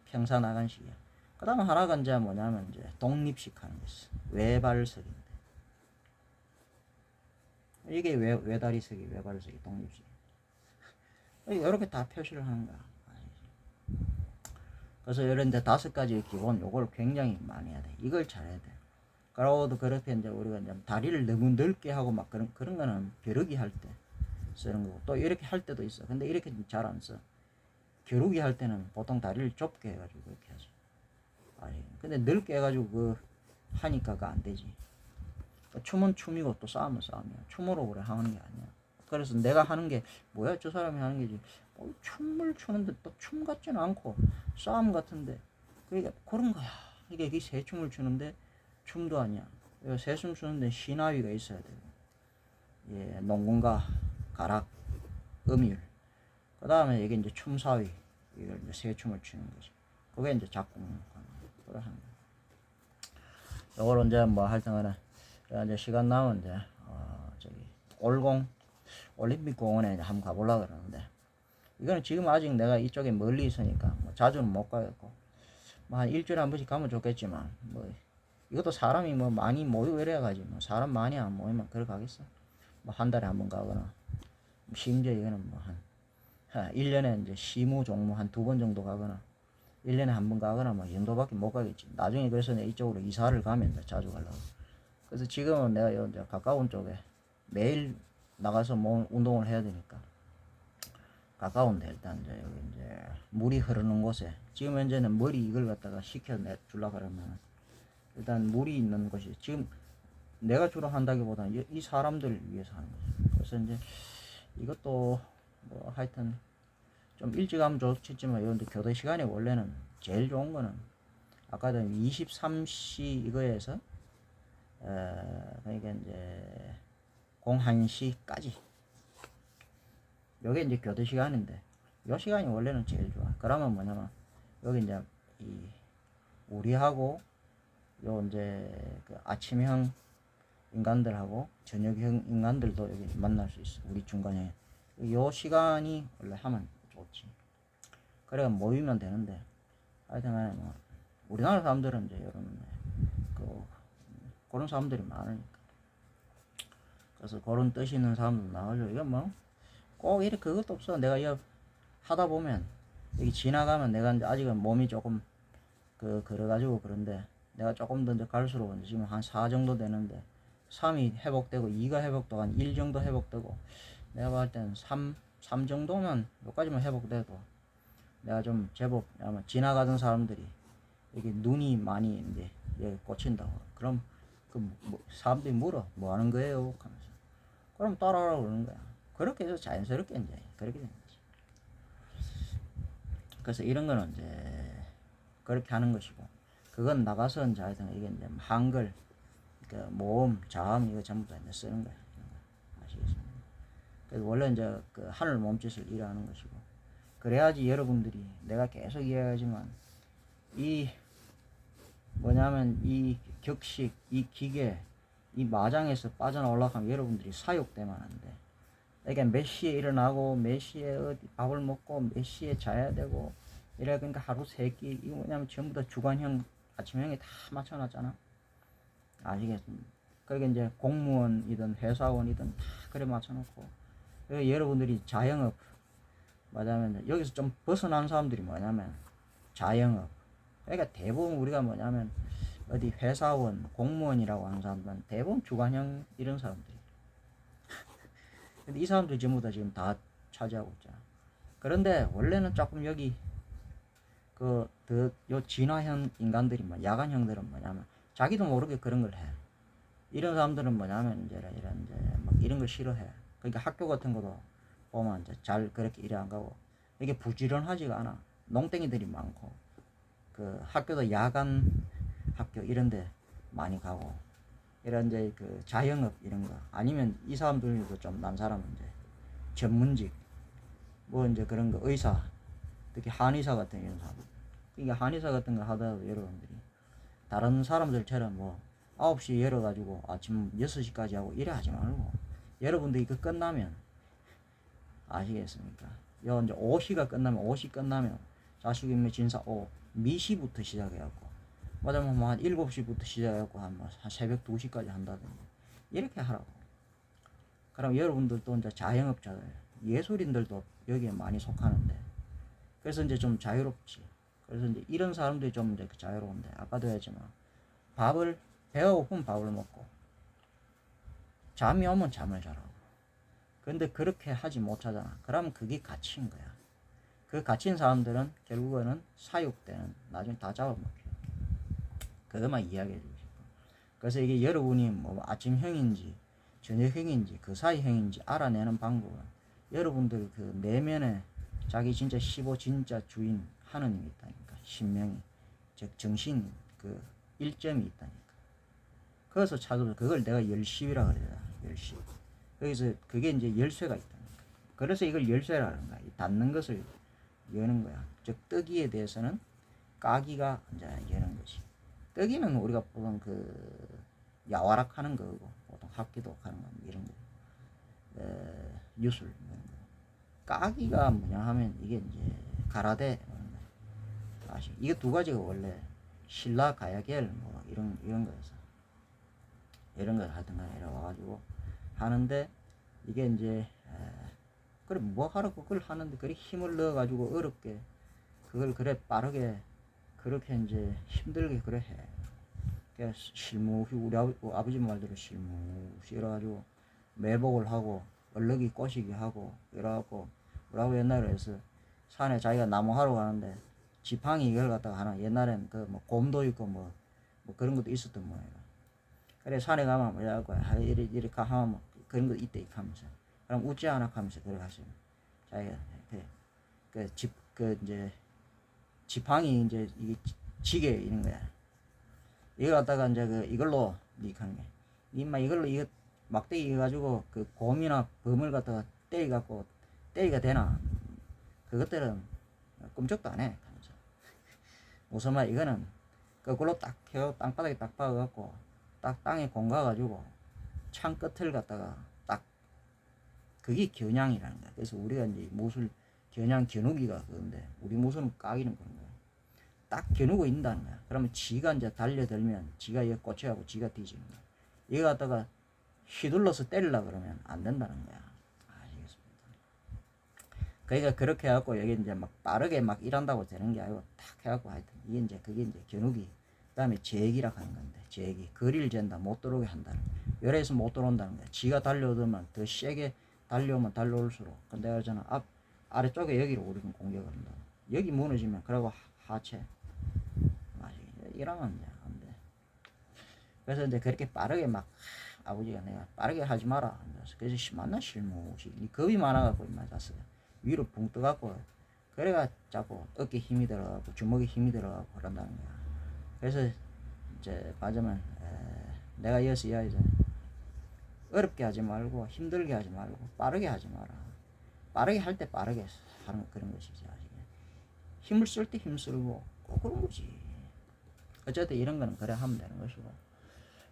평사 나간식이야. 그 다음 하나가 이제 뭐냐면 이제 독립식 하는 거 있어. 외발석인데 이게 외다리석이 외발석이 독립식. 이렇게 다 표시를 하는 거야. 그래서 이런 데 5가지 기본 요걸 굉장히 많이 해야 돼. 이걸 잘해야 돼. 그러고도 그렇게 이제 우리가 이제 다리를 너무 넓게 하고 막 그런 거는 벼르기 할 때 쓰는 거고 또 이렇게 할 때도 있어. 근데 이렇게 잘 안 써. 겨루기 할 때는 보통 다리를 좁게 해가지고 그렇게 하지. 아니, 근데 넓게 해가지고 하니까 그거 안 되지. 춤은 춤이고 또 싸움은 싸움이야. 춤으로 그래 하는 게 아니야. 그래서 내가 하는 게 뭐야 저 사람이 하는 게지. 춤을 추는데 또 춤 같지는 않고 싸움 같은데 그러니까 그런 거야. 이게 새춤을 추는데 춤도 아니야. 새춤 추는데 시나위가 있어야 되고 예, 농군가 가락 음율 그 다음에 이게 이제 춤사위 이걸 이제 새춤을 추는 거지. 그게 이제 작곡 그걸 하는 거야. 요걸 이제 뭐 하여튼간에 이제 시간 나면 이제 저기 올림픽 공원에 이제 한번 가보려고 그러는데 이거는 지금 아직 내가 이쪽에 멀리 있으니까 뭐 자주는 못 가겠고 뭐 한 일주일에 한 번씩 가면 좋겠지만 뭐 이것도 사람이 뭐 많이 모이고 이래야 가지 뭐 사람 많이 안 모이면 그래 가겠어. 뭐 한 달에 한 번 가거나 심지어 이거는 뭐 한 1년에 이제 시무 종무 한 2번 정도 가거나 1년에 한 번 가거나 뭐 이 정도밖에 못 가겠지. 나중에 그래서 내가 이쪽으로 이사를 가면 이제 자주 가려고. 그래서 지금은 내가 이제 가까운 쪽에 매일 나가서 뭐 운동을 해야 되니까 가까운데 일단 이제 여기 이제 물이 흐르는 곳에 지금 현재는 머리 이걸 갖다가 식혀 주려고 그러면 일단 물이 있는 곳이 지금 내가 주로 한다기보다는 이 사람들을 위해서 하는 거죠. 그래서 이제 이것도 뭐 하여튼 좀 일찍 하면 좋겠지만 이런데 교대 시간이 원래는 제일 좋은 거는 아까도 23시 이거에서 그러니까 이제 01시까지 요게 이제 교대 시간인데 요 시간이 원래는 제일 좋아. 그러면 뭐냐면 여기 이제 우리하고 요 이제 그 아침형 인간들하고 저녁형 인간들도 여기 만날 수 있어. 우리 중간에 요 시간이 원래 하면 좋지. 그래 모이면 되는데 하여튼간에 뭐 우리나라 사람들은 이제 이런 그런 사람들이 많으니까 그래서 그런 뜻 있는 사람들 나와줘. 이건 뭐 꼭 이렇게 그것도 없어. 내가 이거 하다 보면 여기 지나가면 내가 이제 아직은 몸이 조금 그래가지고 그런데 내가 조금 더 이제 갈수록 이제 지금 한 4 정도 되는데 3이 회복되고 2가 회복되고 한 1 정도 회복되고 내가 봤을 때는 3 정도면 여기까지만 회복돼도 내가 좀 제법 아마 지나가던 사람들이 여기 눈이 많이 이제 여기 꽂힌다고 그럼 뭐 사람들이 물어 뭐 하는 거예요 하면서 그럼 따라하라고 그러는 거야. 그렇게 해서 자연스럽게 이제 그렇게 되는 거지. 그래서 이런 거는 이제 그렇게 하는 것이고 그건 나가서 이제 하여튼 이게 이제 한글 그 모음 자음 이거 전부 다 이제 쓰는 거야. 아시겠습니까? 그래서 원래 이제 그 하늘 몸짓을 일하는 것이고 그래야지 여러분들이 내가 계속 이야기하지만 이 뭐냐면 이 격식 이 기계 이 마장에서 빠져나오려면 여러분들이 사육되면 안 돼. 그러니까 몇 시에 일어나고 몇 시에 어디 밥을 먹고 몇 시에 자야 되고 이래 그러니까 하루 3끼 이거 뭐냐면 전부 다 주간형 아침형이 다 맞춰놨잖아. 아시겠습니까? 그게 이제 공무원이든 회사원이든 다 그래 맞춰놓고 여러분들이 자영업 뭐냐면 여기서 좀 벗어난 사람들이 뭐냐면 자영업 그러니까 대부분 우리가 뭐냐면 어디 회사원 공무원이라고 하는 사람들은 대부분 주간형 이런 사람들이 근데 이 사람들이 전부 다 지금 다 차지하고 있잖아. 그런데 원래는 조금 여기 요 진화형 인간들이 뭐 야간형들은 뭐냐면 자기도 모르게 그런 걸 해. 이런 사람들은 뭐냐면 이제 막 이런 걸 싫어해. 그러니까 학교 같은 것도 보면 이제 잘 그렇게 일에 안 가고 이게 부지런하지가 않아. 농땡이들이 많고 그 학교도 야간 학교 이런데 많이 가고 이런 이제 그 자영업 이런 거 아니면 이 사람들도 좀 난 사람은 이제 전문직 뭐 이제 그런 거 의사 특히 한의사 같은 이런 사람. 그러니까 한의사 같은 거 하다가 여러분들이 다른 사람들처럼 뭐 9시 열어가지고 아침 6시까지 하고 이래 하지 말고 여러분들 이거 끝나면 아시겠습니까? 요 이제 5시가 끝나면 5시 끝나면 자식이면 진사 미시부터 시작해갖고 맞으면 뭐한 7시부터 시작해갖고 한 새벽 2시까지 한다든지 이렇게 하라고. 그럼 여러분들도 이제 자영업자들 예술인들도 여기에 많이 속하는데 그래서 이제 좀 자유롭지. 그래서 이제 이런 사람들이 좀 이제 자유로운데 아까도 했지만 밥을 배가 고프면 밥을 먹고 잠이 오면 잠을 자라고. 근데 그렇게 하지 못하잖아. 그러면 그게 가치인 거야. 그 가치인 사람들은 결국에는 사육되는 나중에 다 잡아먹혀요. 그것만 이야기해 주고 싶어. 그래서 이게 여러분이 뭐 아침형인지 저녁형인지 그 사이형인지 알아내는 방법은 여러분들 그 내면에 자기 진짜 15 진짜 주인 하느님이 있다니까. 신명이 즉 정신 그 일점이 있다니까. 거기서 찾아서 그걸 내가 10시라 그래요. 10시. 거기서 그게 이제 열쇠가 있다니까. 그래서 이걸 열쇠라는 거야. 닫는 것을 여는 거야. 즉 뜨기에 대해서는 까기가 이제 여는 것이. 뜨기는 우리가 보통 그 야와락 하는 거고 보통 합기도 하는 거 이런 거. 유술 이런 거. 까기가 뭐냐 하면 이게 이제 가라데 아시. 이게 두 가지가 원래 신라 가야겔 뭐 이런 거에서 이런 걸 하든가 이래 와가지고 하는데 이게 이제 그래 뭐 하라고 그걸 하는데 그래 힘을 넣어 가지고 어렵게 그걸 그래 빠르게 그렇게 이제 힘들게 그래 해. 그러니까 실무시 우리 아버지 말대로 실무시 이래가지고 매복을 하고 얼룩이 꼬시기 하고 이래갖고 우리 아버지 옛날에 해서 산에 자기가 나무 하러 가는데 지팡이 이걸 갖다가 하나 옛날엔 그 뭐 곰도 있고 뭐 그런 것도 있었던 모양이야. 그래 산에 가면 뭐라고 이렇게 하면 그런 거 있대 하면서 그럼 웃지 않아 하면서 그래 가시면 자기가 그 이제 지팡이 이제 이게 지게 이런 거야. 이거 갖다가 이제 그 이걸로 이렇게 하는 게 이마 이걸로 이거 막대기 가지고 그 곰이나 범을 갖다가 때리 갖고 때리가 되나 그것들은 꿈쩍도 안 해. 하면서 무슨 말 이거는 그걸로 딱 켜 땅바닥에 딱 박아 갖고 딱 땅에 공가 가지고 창 끝을 갖다가 딱 그게 겨냥이라는 거야. 그래서 우리가 이제 무술 겨냥 겨누기가 그건데 우리 무술은 까기는 그런 거야. 딱 겨누고 있다는 거야. 그러면 지가 이제 달려들면 지가 이거 꽂혀가고 지가 뒤지는 거야. 이거 갖다가 휘둘러서 때리려 그러면 안 된다는 거야. 아시겠습니까? 그러니까 그렇게 해갖고 여기 이제 막 빠르게 막 일한다고 되는 게 아니고 탁 해갖고 하여튼 이게 이제 그게 이제 겨누기. 그 다음에 제기라고 하는 건데 제기 거리를 잰다 못 들어오게 한다는 열에서 못 들어온다는 거야. 지가 달려오면 더 세게 달려오면 달려올수록 근데 알잖아 아래쪽에 여기로 우리는 공격을 한다. 여기 무너지면 그러고 하체 이러면 이제 안 돼. 그래서 이제 그렇게 빠르게 막 아버지가 내가 빠르게 하지 마라. 그래서 만나 실무시 겁이 많아갖고 맞았어요. 위로 붕 떠갖고 그래가 자꾸 어깨 힘이 들어가고 주먹에 힘이 들어가고 그런다는 거야. 그래서 이제 맞으면 내가 이어서 이야기하자. 어렵게 하지 말고 힘들게 하지 말고 빠르게 하지 마라. 빠르게 할 때 빠르게 하는 그런 것이지. 힘을 쓸 때 힘쓰고 꼭 그런 거지. 어쨌든 이런 거는 그래 하면 되는 것이고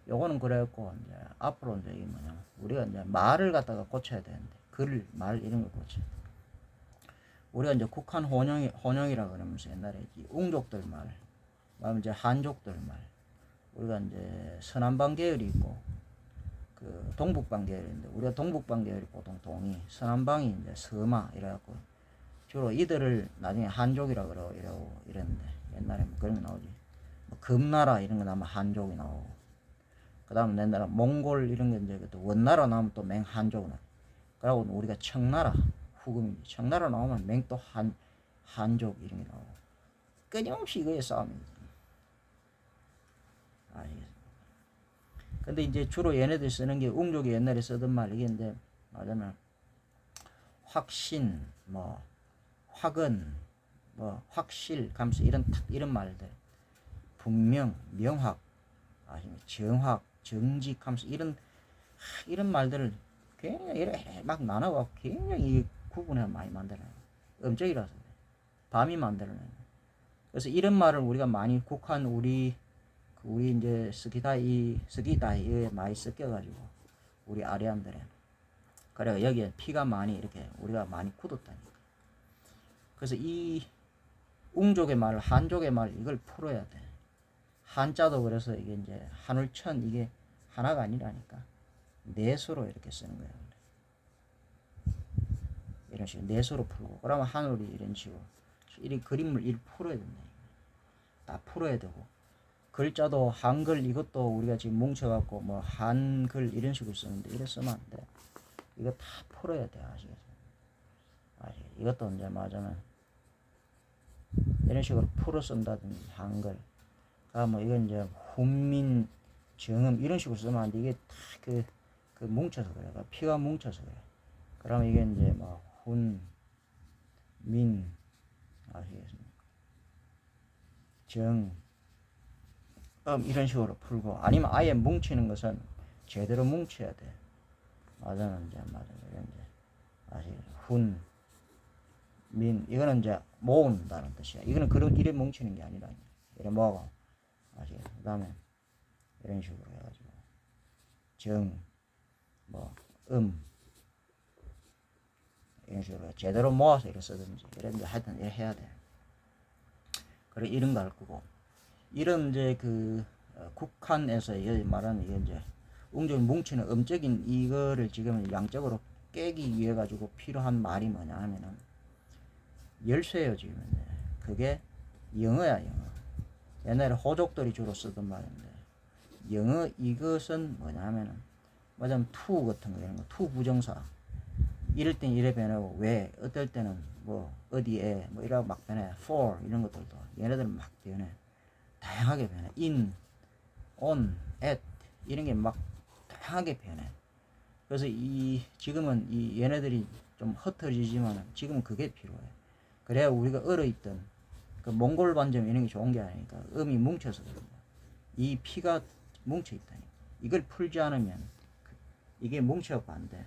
요거는 그래갖고 이제 앞으로 이제 이게 뭐냐면 우리가 이제 말을 갖다가 고쳐야 되는데 글, 말 이런 걸 고쳐. 우리가 이제 국한 혼용이라 그러면서 옛날에 웅족들 말, 그다음에 이제 한족들 말, 우리가 이제 서남방 계열이 있고 그 동북방 계열인데 우리가 동북방 계열이 보통 동이, 서남방이 이제 서마 이래갖고 주로 이들을 나중에 한족이라 그러고 이랬는데 옛날에 뭐 그런 거 나오지. 뭐 금나라 이런 거 나오면 한족이 나오고 그 다음에 옛날에 몽골 이런 게 이제 또 원나라 나오면 또 맹한족 나오고 그러고 우리가 청나라 후금이지. 청나라 나오면 맹 또 한족 이런 게 나오고 끊임없이 이거에 싸움입니다. 알겠습니다. 근데 이제 주로 얘네들 쓰는 게 웅족이 옛날에 쓰던 말 이게 이제 말하자면 확신 뭐 확은 뭐 확실 감수 이런 말들 분명 명확 정확 정직 감수 이런 말들을 굉장히 막 나눠갖고 굉장히 구분해 많이 만들어요. 음적이라서 밤이 만들어내는. 그래서 이런 말을 우리가 많이 국한 우리 이제 스기다이에 많이 섞여가지고 우리 아리안들에. 그래 여기에 피가 많이 이렇게 우리가 많이 굳었다니까. 그래서 이 웅족의 말, 한족의 말 이걸 풀어야 돼. 한자도 그래서 이게 이제 한울천 이게 하나가 아니라니까. 네수로 이렇게 쓰는 거예요. 이런 식으로 네수로 풀고 그러면 한울이 이런 식으로 이 그림을 일 풀어야 된다. 다 풀어야 되고 글자도 한글 이것도 우리가 지금 뭉쳐갖고 뭐 한글 이런 식으로 쓰는데 이래 쓰면 안 돼. 이거 다 풀어야 돼. 아시겠어요? 이것도 이제 맞으면 이런 식으로 풀어 쓴다든지 한글. 뭐 이건 이제 훈민 정음 이런 식으로 쓰면 안 돼. 이게 다 그 뭉쳐서 그래. 피가 뭉쳐서 그래. 그러면 이게 이제 뭐 훈민 아시겠습니까? 정 이런 식으로 풀고 아니면 아예 뭉치는 것은 제대로 뭉쳐야 돼. 맞아는 이제 이런 이제 훈 민 이거는 이제 모은다는 뜻이야. 이거는 그런 이래 뭉치는 게 아니라 이래 모아고 아시겠죠? 그다음에 이런 식으로 해가지고 정 뭐 이런 식으로 제대로 모아서 이렇게 쓰든지 이런 데 하여튼 이렇게 해야 돼. 그래 이런 거 할 거고 이런 이제 그 국한에서 말하는 이게 이제 웅절 뭉치는 음적인 이거를 지금 양적으로 깨기 위해 가지고 필요한 말이 뭐냐 하면은 열쇠예요 지금. 그게 영어야 영어. 옛날에 호족들이 주로 쓰던 말인데 영어 이것은 뭐냐 하면은 뭐냐면 to 같은 거 이런 거 to 부정사 이럴 땐 이래 변하고 왜 어떨 때는 뭐 어디에 뭐 이라고 막 변해 for 이런 것들도 얘네들은 막 변해 다양하게 변해 in on at 이런 게 막 다양하게 변해. 그래서 지금은 얘네들이 좀 흩어지지만 지금은 그게 필요해. 그래야 우리가 얼어있던 그 몽골 반점 이런 게 좋은 게 아니니까 음이 뭉쳐서 그런 거야. 이 피가 뭉쳐 있다니. 이걸 풀지 않으면 이게 뭉쳐갖고 안 돼.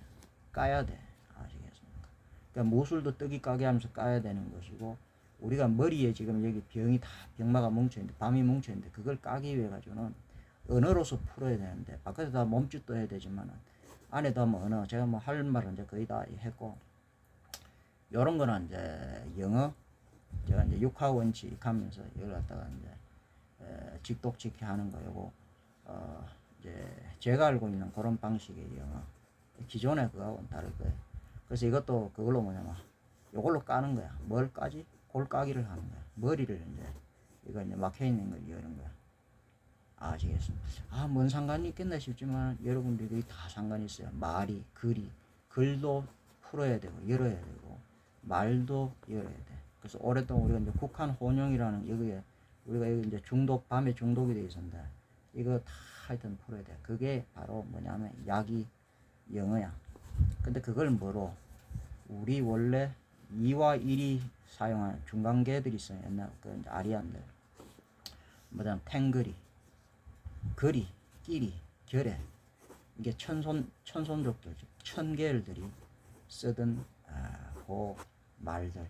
까야 돼. 아시겠습니까? 그러니까 무술도 떡이 까게 하면서 까야 되는 것이고 우리가 머리에 지금 여기 병이 다 병마가 뭉쳐있는데 밤이 뭉쳐있는데 그걸 까기 위해 가지고는 언어로서 풀어야 되는데 바깥에 다 몸짓도 해야 되지만 안에도 뭐 언어 제가 뭐 할 말은 이제 거의 다 했고 요런 거는 이제 영어 제가 이제 육하원칙 하면서 이걸 갖다가 이제 직독직히 하는 거 요거 이제 제가 알고 있는 그런 방식의 영어 기존의 그거하고는 다를 거예요. 그래서 이것도 그걸로 뭐냐면 요걸로 까는 거야. 뭘 까지? 골까기를 하는 거야. 머리를 이제 이거 이제 막혀 있는 걸 여는 거야. 아시겠습니까? 뭔 상관이 있겠나 싶지만 여러분들이 다 상관이 있어요. 말이 글도 풀어야 되고 열어야 되고 말도 열어야 돼. 그래서 오랫동안 우리가 이제 국한 혼용이라는 여기에 우리가 여기 이제 밤에 중독이 돼 있었는데 이거 다 하여튼 풀어야 돼. 그게 바로 뭐냐면 약이 영어야. 근데 그걸 뭐로 우리 원래 2와 1이 사용하는 중간계들이 있어요. 옛날 그 이제 아리안들 뭐냐면 탱거리 거리, 끼리, 결에 이게 천손족들, 천계열들이 쓰던 그 말들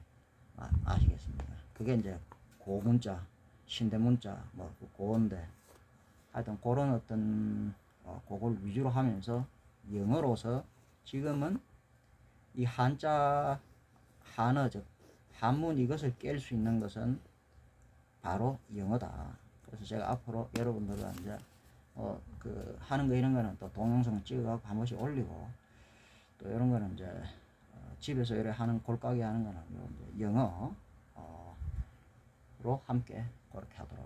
아시겠습니까? 그게 이제 고문자, 신대문자, 뭐 고인데 하여튼 그런 어떤 그걸 위주로 하면서 영어로서 지금은 이 한자 한어 즉 한문 이것을 깰 수 있는 것은 바로 영어다. 그래서 제가 앞으로 여러분들과 이제 그 하는 거 이런 거는 또 동영상 찍어갖고 한 번씩 올리고 또 이런 거는 이제 집에서 이래 하는 골까기 하는 거는 영어로 함께 그렇게 하도록